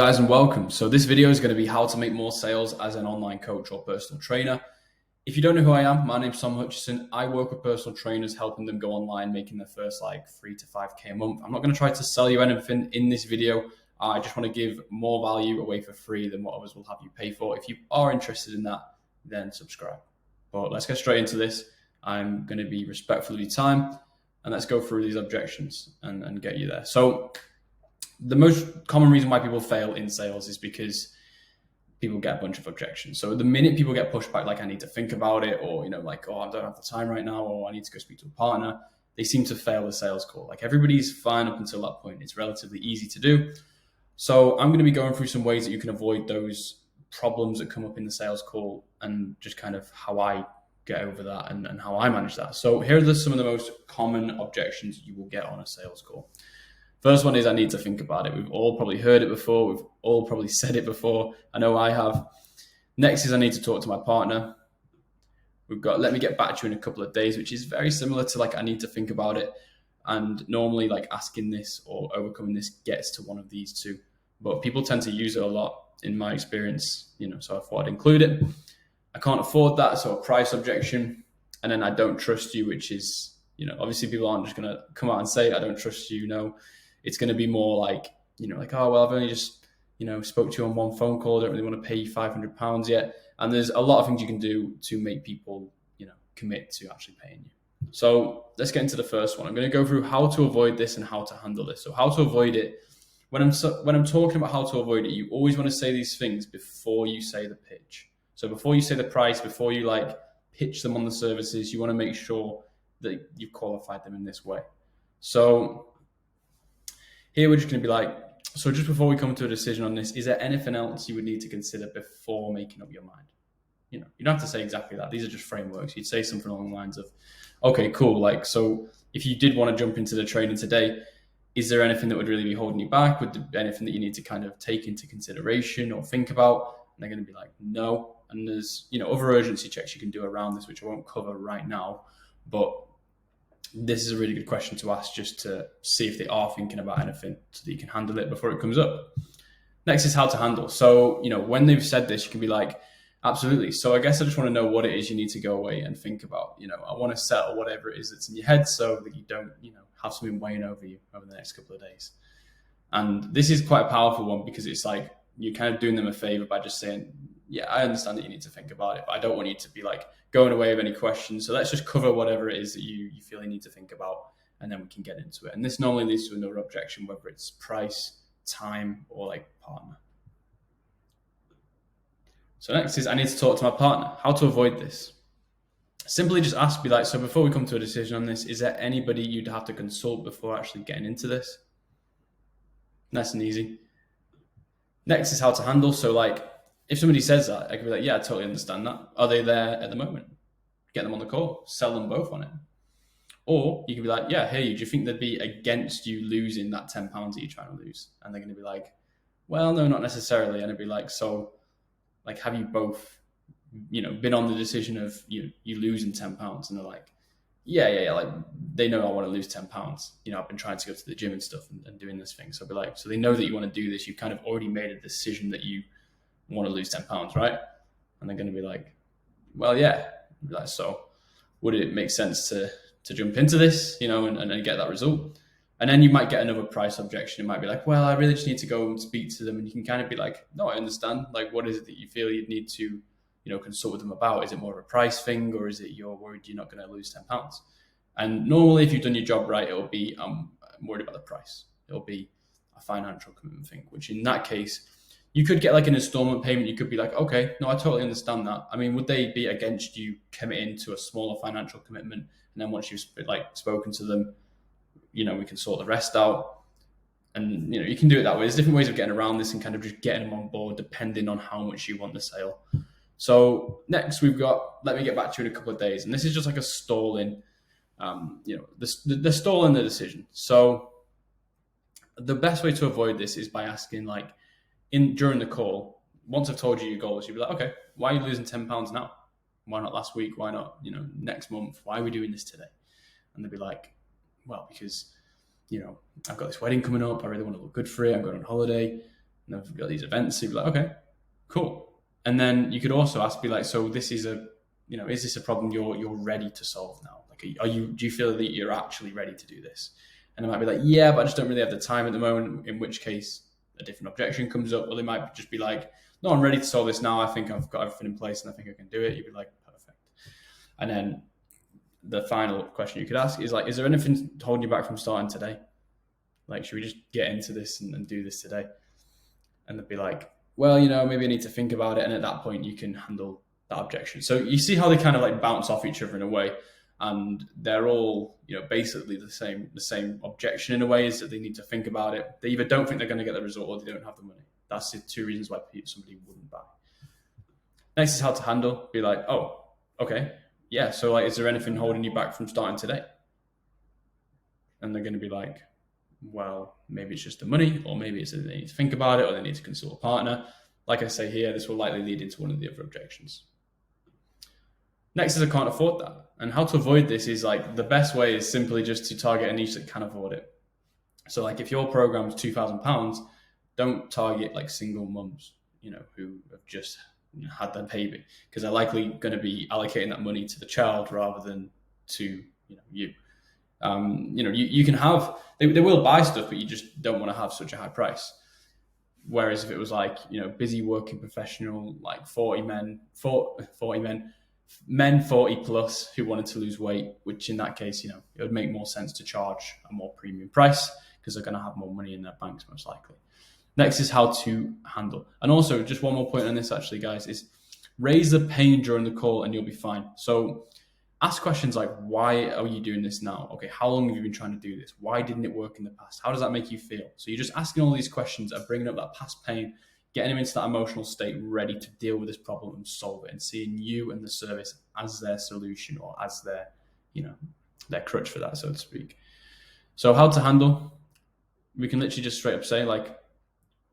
Guys, and welcome. So this video is going to be how to make more sales as an online coach or personal trainer. If you don't know who I am, my name's Tom Hutchison. I work with personal trainers, helping them go online, making their first 3 to 5K a month. I'm not going to try to sell you anything in this video. I just want to give more value away for free than what others will have you pay for. If you are interested in that, then subscribe. But let's get straight into this. I'm going to be respectful of your time, and let's go through these objections and get you there. So the most common reason why people fail in sales is because people get a bunch of objections. So the minute people get pushed back, I need to think about it, or, oh, I don't have the time right now, or I need to go speak to a partner, they seem to fail the sales call. Everybody's fine up until that point. It's relatively easy to do. So I'm going to be going through some ways that you can avoid those problems that come up in the sales call, and just kind of how I get over that and how I manage that. So here are some of the most common objections you will get on a sales call. First one is, I need to think about it. We've all probably heard it before. We've all probably said it before. I know I have. Next is, I need to talk to my partner. We've got, let me get back to you in a couple of days, which is very similar to I need to think about it. And normally asking this or overcoming this gets to one of these two. But people tend to use it a lot in my experience, so I thought I'd include it. I can't afford that, so a price objection. And then I don't trust you, which is, obviously people aren't just going to come out and say, I don't trust you, no. It's going to be more oh, well, I've only just, spoke to you on one phone call. I don't really want to pay you £500 yet. And there's a lot of things you can do to make people, commit to actually paying you. So let's get into the first one. I'm going to go through how to avoid this and how to handle this. So how to avoid it. When I'm talking about how to avoid it, you always want to say these things before you say the pitch. So before you say the price, before you pitch them on the services, you want to make sure that you've qualified them in this way. So here we're just going to be so just before we come to a decision on this, is there anything else you would need to consider before making up your mind? You don't have to say exactly that. These are just frameworks. You'd say something along the lines of, okay, cool. So if you did want to jump into the training today, is there anything that would really be holding you back? Would there be anything that you need to kind of take into consideration or think about? And they're going to be no. And there's, other urgency checks you can do around this, which I won't cover right now, but this is a really good question to ask, just to see if they are thinking about anything so that you can handle it before it comes up. Next is how to handle. So, when they've said this, you can be absolutely. So I guess I just want to know what it is you need to go away and think about. I want to settle whatever it is that's in your head so that you don't, have something weighing over you over the next couple of days. And this is quite a powerful one, because it's you're kind of doing them a favor by just saying, yeah, I understand that you need to think about it, but I don't want you to be going away with any questions. So let's just cover whatever it is that you feel you need to think about, and then we can get into it. And this normally leads to another objection, whether it's price, time, or partner. So next is, I need to talk to my partner. How to avoid this? Simply just ask, so before we come to a decision on this, is there anybody you'd have to consult before actually getting into this? Nice and easy. Next is how to handle. So if somebody says that, I could be yeah, I totally understand that. Are they there at the moment? Get them on the call, sell them both on it. Or you can be yeah, hey, do you think they'd be against you losing that £10 that you're trying to lose? And they're going to be well, no, not necessarily. And it'd be so, have you both, been on the decision of you losing £10? And they're yeah, they know I want to lose £10. I've been trying to go to the gym and stuff and doing this thing. So I'd be so they know that you want to do this. You've kind of already made a decision that you want to lose £10, right? And they're going to be well, yeah. So would it make sense to jump into this, and get that result? And then you might get another price objection. It might be well, I really just need to go and speak to them. And you can kind of be no, I understand. What is it that you feel you'd need to, consult with them about? Is it more of a price thing, or is it you're worried you're not going to lose £10? And normally, if you've done your job right, it'll be, I'm worried about the price. It'll be a financial commitment thing, which in that case, you could get an installment payment. You could be okay, no, I totally understand that. I mean, would they be against you committing to a smaller financial commitment? And then once you've spoken to them, we can sort the rest out. And, you can do it that way. There's different ways of getting around this and kind of just getting them on board depending on how much you want the sale. So next we've got, let me get back to you in a couple of days. And this is just a stalling, the stalling the decision. So the best way to avoid this is by asking during the call, once I've told you your goals, you'll be okay, why are you losing £10 now? Why not last week? Why not, next month? Why are we doing this today? And they'll be well, because, I've got this wedding coming up. I really want to look good for it. I'm going on holiday. and they've got these events. So you'd be like, okay, cool. And then you could also ask, be like, so this is is this a problem you're ready to solve now? Like, do you feel that you're actually ready to do this? And they might be like, yeah, but I just don't really have the time at the moment, in which case a different objection comes up. Or they might just be like, no, I'm ready to solve this now. I think I've got everything in place and I think I can do it. You'd be like, perfect. And then the final question you could ask is like, is there anything holding you back from starting today? Like, should we just get into this and do this today? And they'd be like, well, maybe I need to think about it. And at that point you can handle that objection. So you see how they kind of like bounce off each other in a way. And they're all, basically the same objection in a way, is that they need to think about it. They either don't think they're going to get the result or they don't have the money. That's the two reasons why somebody wouldn't buy. Next is how to handle. Be like, oh, okay, yeah. So like, is there anything holding you back from starting today? And they're going to be like, well, maybe it's just the money, or maybe it's that they need to think about it, or they need to consult a partner. Like I say here, this will likely lead into one of the other objections. Next is I can't afford that. And how to avoid this is like, the best way is simply just to target a niche that can afford it. So like, if your program's £2,000, don't target like single mums, who have just had their baby, because they're likely going to be allocating that money to the child rather than to you. You can have, they will buy stuff, but you just don't want to have such a high price. Whereas if it was like, busy working professional, like 40 men, 40 plus who wanted to lose weight, which in that case, it would make more sense to charge a more premium price because they're going to have more money in their banks most likely. Next is how to handle. And also, just one more point on this actually, guys, is raise the pain during the call and you'll be fine. So ask questions like, why are you doing this now? Okay, how long have you been trying to do this? Why didn't it work in the past? How does that make you feel? So you're just asking all these questions and bringing up that past pain, getting them into that emotional state, ready to deal with this problem and solve it, and seeing you and the service as their solution, or as their, their crutch for that, so to speak. So how to handle, we can literally just straight up say like,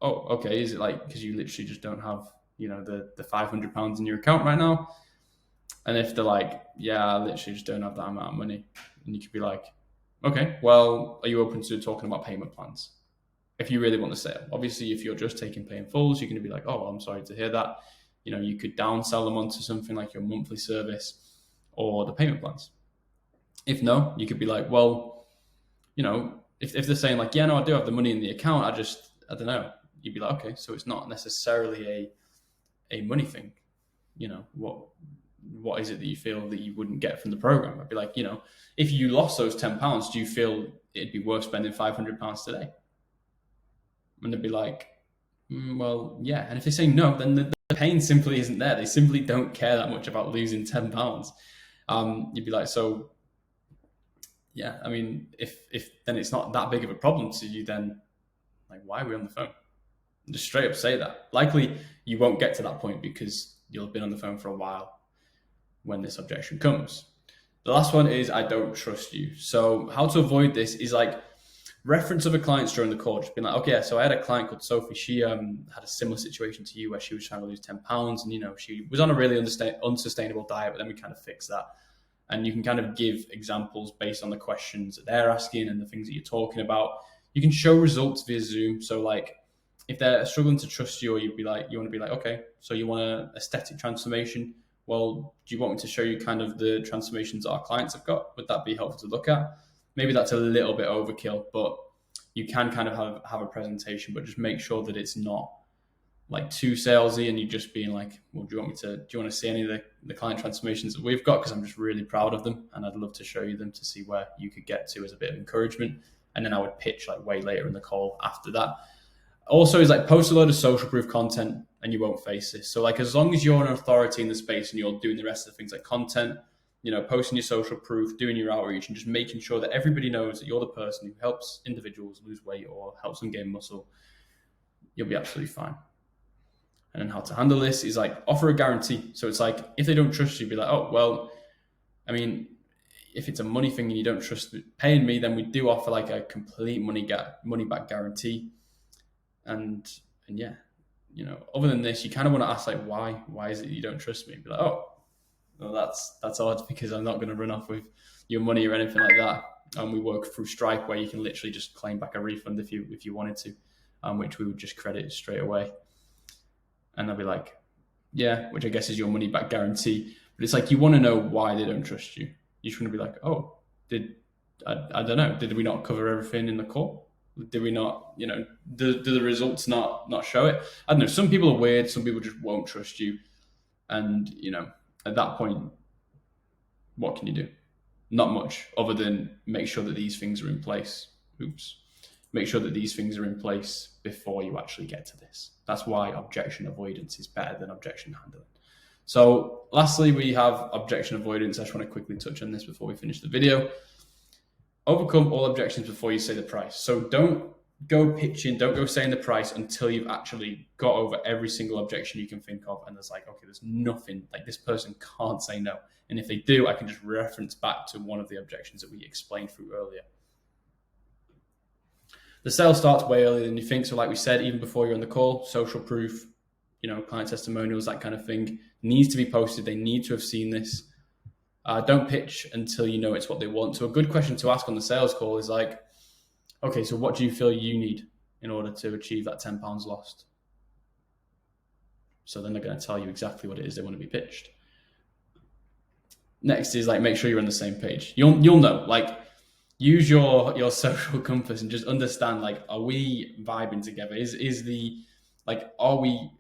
oh, okay, is it like, because you literally just don't have, the £500 in your account right now? And if they're like, yeah, I literally just don't have that amount of money, and you could be like, okay, well, are you open to talking about payment plans? If you really want the sale. Obviously, if you're just taking pay in fulls, you're going to be like, oh, I'm sorry to hear that. You could downsell them onto something like your monthly service or the payment plans. If no, you could be like, well, if they're saying like, yeah, no, I do have the money in the account, I don't know. You'd be like, okay, so it's not necessarily a money thing. What is it that you feel that you wouldn't get from the program? I'd be like, if you lost those £10, do you feel it'd be worth spending £500 today? And they'd be like, well, yeah. And if they say no, then the pain simply isn't there. They simply don't care that much about losing £10. You'd be like, so yeah, I mean, if then it's not that big of a problem to you, then like, why are we on the phone? Just straight up say that. Likely you won't get to that point because you'll have been on the phone for a while when this objection comes. The last one is, I don't trust you. So how to avoid this is like, reference other clients during the call. Just being like, okay, so I had a client called Sophie. She had a similar situation to you where she was trying to lose £10 and, she was on a really unsustainable diet, but then we kind of fixed that. And you can kind of give examples based on the questions that they're asking and the things that you're talking about. You can show results via Zoom. So like, if they're struggling to trust you, or you want to be like, okay, so you want an aesthetic transformation. Well, do you want me to show you kind of the transformations that our clients have got? Would that be helpful to look at? Maybe that's a little bit overkill, but you can kind of have a presentation, but just make sure that it's not like too salesy and you just being like, well, do you want to see any of the client transformations that we've got? Because I'm just really proud of them and I'd love to show you them to see where you could get to as a bit of encouragement. And then I would pitch like way later in the call after that. Also is like, post a load of social proof content and you won't face this. So like, as long as you're an authority in the space and you're doing the rest of the things like content, posting your social proof, doing your outreach, and just making sure that everybody knows that you're the person who helps individuals lose weight or helps them gain muscle, you'll be absolutely fine. And then how to handle this is like, offer a guarantee. So it's like, if they don't trust you, be like, oh, well, I mean, if it's a money thing and you don't trust paying me, then we do offer like a complete money back guarantee. And yeah, other than this, you kind of want to ask like, why is it you don't trust me? Be like, oh, well, that's odd because I'm not going to run off with your money or anything like that. And we work through Stripe where you can literally just claim back a refund if you wanted to. which we would just credit straight away. And they'll be like, yeah, which I guess is your money back guarantee. But it's like, you want to know why they don't trust you. You just want to be like, oh, I don't know, did we not cover everything in the call? Did we not, do the results not show it? I don't know. Some people are weird. Some people just won't trust you. And, at that point, what can you do? Not much, other than make sure that these things are in place. Make sure that these things are in place before you actually get to this. That's why objection avoidance is better than objection handling. So lastly, we have objection avoidance. I just want to quickly touch on this before we finish the video. Overcome all objections before you say the price. So don't go pitching, don't go saying the price until you've actually got over every single objection you can think of. And there's like, okay, there's nothing, like this person can't say no. And if they do, I can just reference back to one of the objections that we explained through earlier. The sale starts way earlier than you think. So like we said, even before you're on the call, social proof, client testimonials, that kind of thing needs to be posted. They need to have seen this. Don't pitch until you know it's what they want. So a good question to ask on the sales call is like, okay, so what do you feel you need in order to achieve that £10 lost? So then they're going to tell you exactly what it is they want to be pitched. Next is like, make sure you're on the same page. You'll know, like, use your social compass and just understand, like, are we vibing together? Are we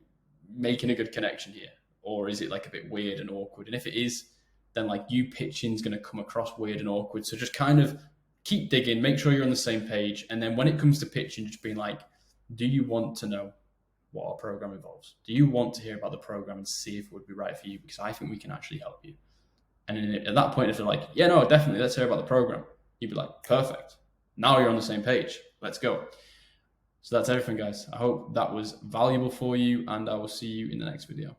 making a good connection here? Or is it like a bit weird and awkward? And if it is, then like you pitching is going to come across weird and awkward. So just kind of keep digging, make sure you're on the same page. And then when it comes to pitching, just being like, do you want to know what our program involves? Do you want to hear about the program and see if it would be right for you? Because I think we can actually help you. And then at that point, if they're like, yeah, no, definitely, let's hear about the program, you'd be like, perfect. Now you're on the same page. Let's go. So that's everything, guys. I hope that was valuable for you, and I will see you in the next video.